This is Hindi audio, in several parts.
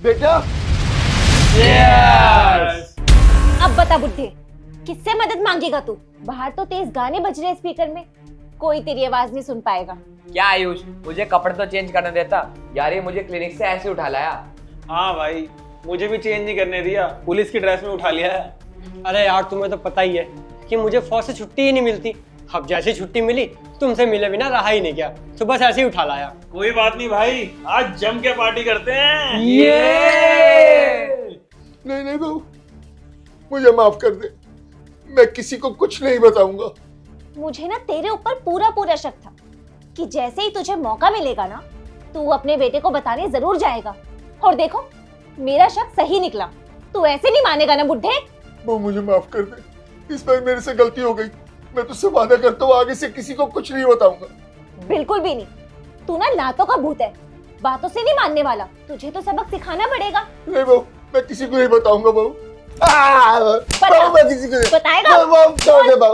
बेटा अब बता बुड्ढे, किससे मदद मांगेगा तू? बाहर तो तेज गाने बज रहे स्पीकर में, कोई तेरी आवाज नहीं सुन पाएगा। क्या आयुष, मुझे कपड़े तो चेंज करने देता यार, ये मुझे क्लिनिक से ऐसे उठा लाया। हाँ भाई, मुझे भी चेंज नहीं करने दिया, पुलिस की ड्रेस में उठा लिया है। अरे यार तुम्हें तो पता ही है कि मुझे फौज से छुट्टी ही नहीं मिलती। अब जैसी छुट्टी मिली तुमसे मिले बिना रहा ही नहीं गया, तो बस ऐसे ही उठा लाया। कोई बात नहीं भाई, आज जम के पार्टी करते हैं। नहीं बहू, मुझे माफ कर दे, मैं किसी को कुछ नहीं बताऊंगा। मुझे ना तेरे ऊपर पूरा पूरा शक था कि जैसे ही तुझे मौका मिलेगा ना, तू अपने बेटे को बताने जरूर जाएगा। और देखो, मेरा शक सही निकला। तू ऐसे नहीं मानेगा ना बुड्ढे? बहू मुझे माफ कर दे, इस बार मेरे से गलती हो गई। मैं तुझसे वादा करता हूँ आगे से किसी को कुछ नहीं बताऊंगा। बिल्कुल भी नहीं, तू ना लातों का भूत है, बातों से नहीं मानने वाला। तुझे तो सबक सिखाना पड़ेगा। नहीं बहू, मैं किसी को नहीं बताऊंगा बहू। बहू मैं किसी को नहीं बताएगा? बहू छोड़ दे बहू।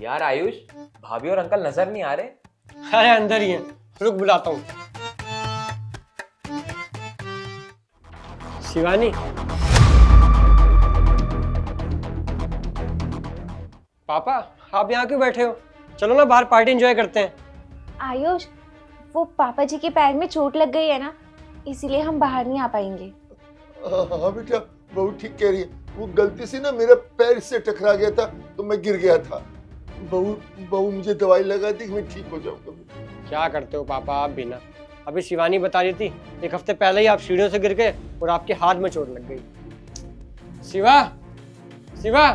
यार आयुष, भाभी और अंकल नजर नहीं आ रहे? अरे अंदर ही है, रुक बुलाता हूँ। शिवानी, पापा आप यहाँ क्यों बैठे हो? चलो ना बाहर पार्टी एंजॉय करते हैं। आयुष, वो पापा जी के पैर में चोट लग गई है ना, इसीलिए हम बाहर नहीं आ पाएंगे। हाँ बेटा, बहू ठीक कह रही है। वो गलती से ना मेरा पैर से टकरा गया था तो मैं गिर गया था। बहू मुझे दवाई लगा दी कि मैं ठीक हो जाऊंगा। क्या करते हो पापा आप भी ना। अभी शिवानी बता रही थी 1 हफ्ते पहले ही आप सीढ़ियों से गिर गए और आपके हाथ में चोट लग गई। शिवा, शिवा।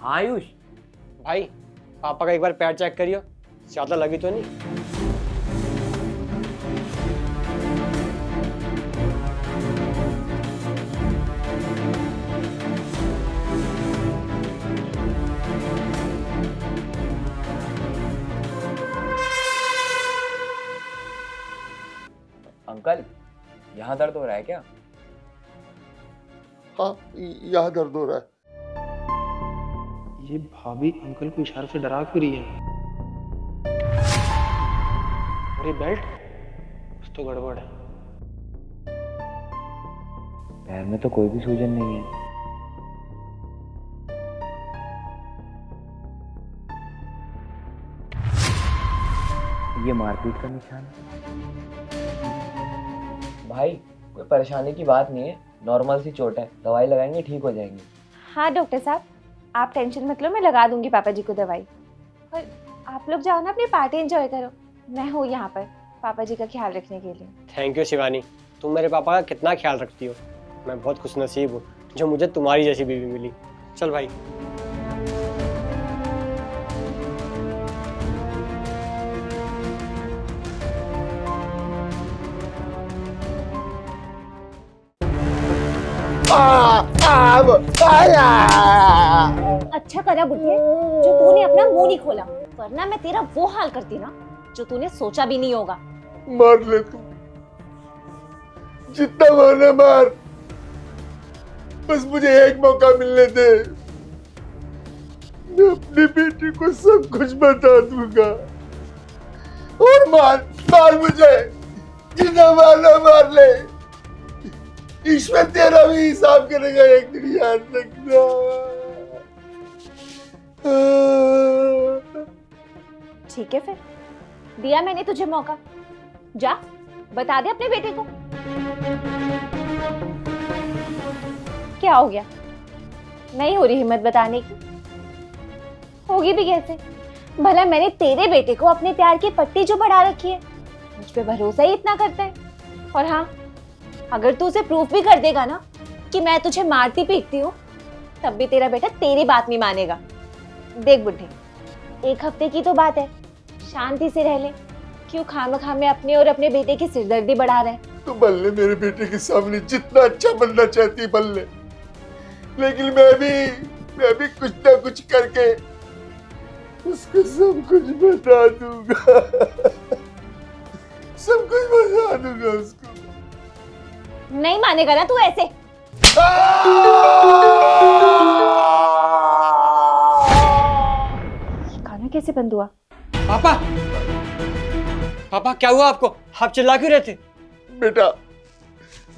हाँ आयुष। भाई पापा का एक बार पैर चेक करियो, ज्यादा लगी तो नहीं? अंकल, यहाँ दर्द हो रहा है क्या? हाँ, यहाँ दर्द हो रहा है। ये भाभी अंकल को इशारों से डरा क्यों रही है? और ये बेल्ट, कुछ तो गड़बड़ है। पैर में तो कोई भी सूजन नहीं है। ये मारपीट का निशान है। भाई कोई परेशानी की बात नहीं है, नॉर्मल सी चोट है, दवाई लगाएंगे ठीक हो जाएंगे। हाँ डॉक्टर साहब, आप टेंशन मत लो, मैं लगा दूंगी पापा जी को दवाई। और आप लोग जाओ ना, अपनी पार्टी एंजॉय करो। मैं हूँ यहाँ पर पापा जी का ख्याल रखने के लिए। थैंक यू शिवानी, तुम मेरे पापा का कितना ख्याल रखती हो। मैं बहुत खुशनसीब हूँ जो मुझे तुम्हारी जैसी बीवी मिली। चल भाई। अच्छा करा बुढ़िया जो तूने अपना मुंह नहीं खोला, वरना मैं तेरा वो हाल करती ना जो तूने सोचा भी नहीं होगा। मार ले तू, जितना मारना मार, बस मुझे एक मौका मिलने दे। मैं अपनी बेटी को सब कुछ बता दूंगा। और मार मुझे, जितना मारना मार ले। ईश्वर तेरा भी हिसाब करेगा एक दिन, याद रखना। ठीक है, फिर दिया मैंने तुझे मौका, जा बता दे अपने बेटे को। क्या हो गया, नहीं हो रही हिम्मत बताने की? होगी भी कैसे, भला मैंने तेरे बेटे को अपने प्यार की पट्टी जो बढ़ा रखी है, मुझ पे भरोसा ही इतना करता है। और हाँ, अगर तू उसे प्रूफ भी कर देगा ना कि मैं तुझे मारती पीटती हूँ, तब भी तेरा बेटा तेरी बात नहीं मानेगा। देख बुड्ढे, 1 हफ्ते की तो बात है, शांति से रह ले। क्यों खामखा में अपने और अपने बेटे की सिरदर्दी बढ़ा रहे? तो बल्ले मेरे बेटे के सामने जितना अच्छा बनना चाहती बल्ले, लेकिन मैं भी कुछ ना कुछ करके उसको सब कुछ बता दूंगा। सब कुछ बता दूंगा उसको। नहीं मानेगा ना तू ऐसे? खाना कैसे बंद हुआ? पापा, पापा क्या हुआ आपको? आप चिल्ला क्यों रहे थे? बेटा,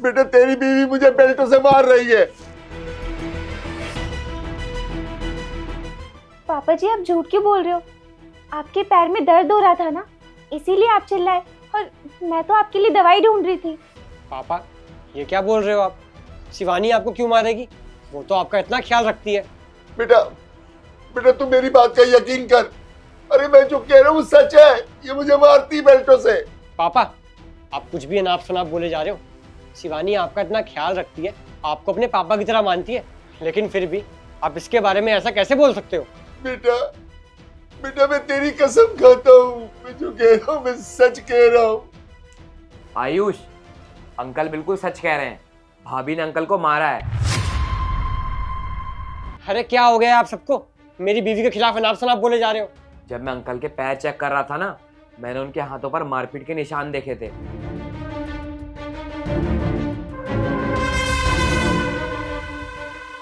बेटा तेरी बीवी मुझे बेल्टों से मार रही है। पापा जी आप झूठ क्यों बोल रहे हो? आपके पैर में दर्द हो रहा था ना, इसीलिए आप चिल्लाए। और मैं तो आपके लिए दवाई ढूंढ रही थी। पापा ये क्या बोल रहे हो आप? शिवानी आपको क्यों मारेगी? वो तो आपका इतना ख्याल रखती है। बेटा, बेटा तू मेरी बात का यकीन कर। अरे मैं जो कह रहा हूँ सच है, ये मुझे मारती बेल्टों से। पापा आप कुछ भी अनाप शनाप बोले जा रहे हो। शिवानी आपका इतना ख्याल रखती है, आपको अपने पापा की तरह मानती है, लेकिन फिर भी आप इसके बारे में ऐसा कैसे बोल सकते हो? बेटा, बेटा मैं तेरी कसम खाता हूँ, मैं जो कह रहा हूँ मैं सच कह रहा हूँ। आयुष, अंकल बिल्कुल सच कह रहे हैं, भाभी ने अंकल को मारा है। अरे क्या हो गया आप सबको? मेरी बीवी के खिलाफ अनाप शनाप बोले जा रहे हो। जब मैं अंकल के पैर चेक कर रहा था ना, मैंने उनके हाथों पर मारपीट के निशान देखे थे।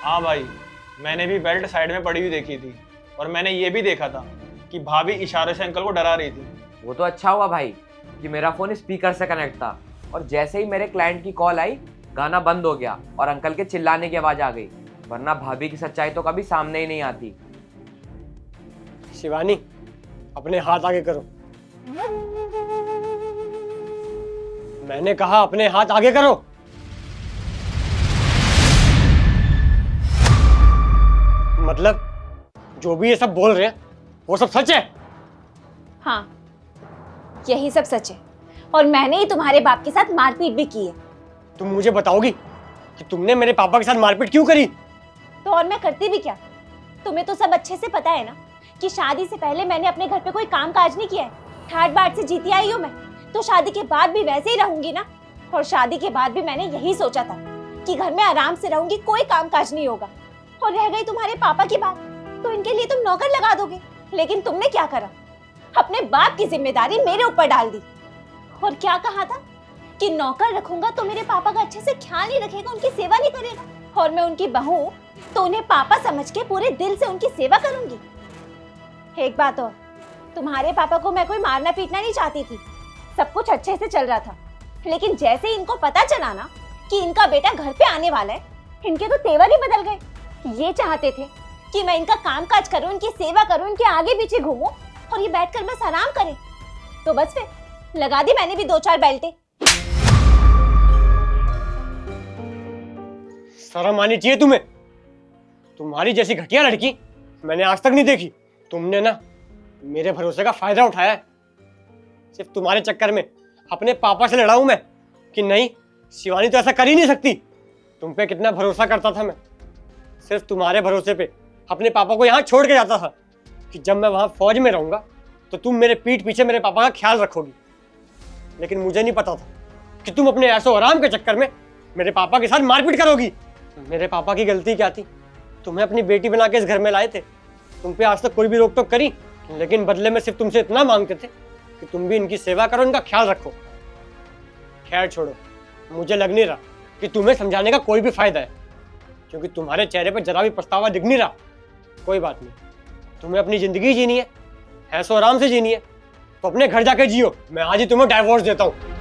हाँ भाई, मैंने भी बेल्ट साइड में पड़ी हुई देखी थी, और मैंने ये भी देखा था कि भाभी इशारे से अंकल को डरा रही थी। वो तो अच्छा हुआ भाई कि मेरा फोन स्पीकर से कनेक्ट था, और जैसे ही मेरे क्लाइंट की कॉल आई गाना बंद हो गया और अंकल के चिल्लाने की आवाज आ गई, वरना भाभी की सच्चाई तो कभी सामने ही नहीं आती। शिवानी अपने हाथ आगे करो। मैंने कहा अपने हाथ आगे करो। मतलब जो भी ये सब बोल रहे हैं वो सब सच है? हाँ, यही सब सच है। और मैंने ही तुम्हारे बाप के साथ मारपीट भी की है। तुम मुझे बताओगी कि तुमने मेरे पापा के साथ मारपीट क्यों करी? तो और मैं करती भी क्या? तुम्हें तो सब अच्छे से पता है ना कि शादी से पहले मैंने अपने घर पे कोई काम काज नहीं किया है। ठाट बाट से जीती आई हूँ मैं, तो शादी के बाद भी वैसे ही रहूंगी ना। और शादी के बाद भी मैंने यही सोचा था कि घर में आराम से रहूंगी, कोई काम काज नहीं होगा। और रह गई तुम्हारे पापा की बात, तो इनके लिए तुम नौकर लगा दोगे। लेकिन तुमने क्या करा? अपने बाप की जिम्मेदारी मेरे ऊपर डाल दी। और क्या कहा था कि नौकर रखूंगा तो मेरे पापा का अच्छे से ख्याल नहीं रखेगा, उनकी सेवा नहीं करेगा। और मैं उनकी बहू तो उन्हें पापा समझ के पूरे दिल से उनकी सेवा करूंगी। एक बात और, तुम्हारे पापा को मैं कोई मारना पीटना नहीं चाहती थी, सब कुछ अच्छे से चल रहा था। लेकिन जैसे इनको पता चला ना कि इनका बेटा घर पे आने वाला है, इनके तो तेवर ही बदल गए। ये चाहते थे कि मैं इनका कामकाज करूं, इनकी सेवा करूं, इनके आगे पीछे घूमूं और ये बैठकर बस आराम करें। तो बस फिर लगा दी मैंने भी 2-4 बेल्टें। शर्म आनी चाहिए तुम्हें। तुम्हारी जैसी घटिया लड़की मैंने आज तक नहीं देखी। तुमने ना मेरे भरोसे का फायदा उठाया है। सिर्फ तुम्हारे चक्कर में अपने पापा से लड़ा हूं मैं कि नहीं, शिवानी तो ऐसा कर ही नहीं सकती। तुम पे कितना भरोसा करता था मैं। सिर्फ तुम्हारे भरोसे पे अपने पापा को यहाँ छोड़ के जाता था कि जब मैं वहाँ फौज में रहूंगा तो तुम मेरे पीठ पीछे मेरे पापा का ख्याल रखोगी। लेकिन मुझे नहीं पता था कि तुम अपने ऐशो आराम के चक्कर में मेरे पापा के साथ मारपीट करोगी। मेरे पापा की गलती क्या थी? तुम्हें अपनी बेटी बना के इस घर में लाए थे। तुम पे आज तक कोई भी रोक टोक करी, लेकिन बदले में सिर्फ तुमसे इतना मांगते थे कि तुम भी इनकी सेवा करो, इनका ख्याल रखो। खैर छोड़ो, मुझे लग नहीं रहा कि तुम्हें समझाने का कोई भी फायदा है, क्योंकि तुम्हारे चेहरे पर जरा भी पछतावा दिख नहीं रहा। कोई बात नहीं, तुम्हें अपनी जिंदगी जीनी है, ऐशो आराम से जीनी है, तो अपने घर जाके जियो। मैं आज ही तुम्हें डाइवोर्स देता हूँ।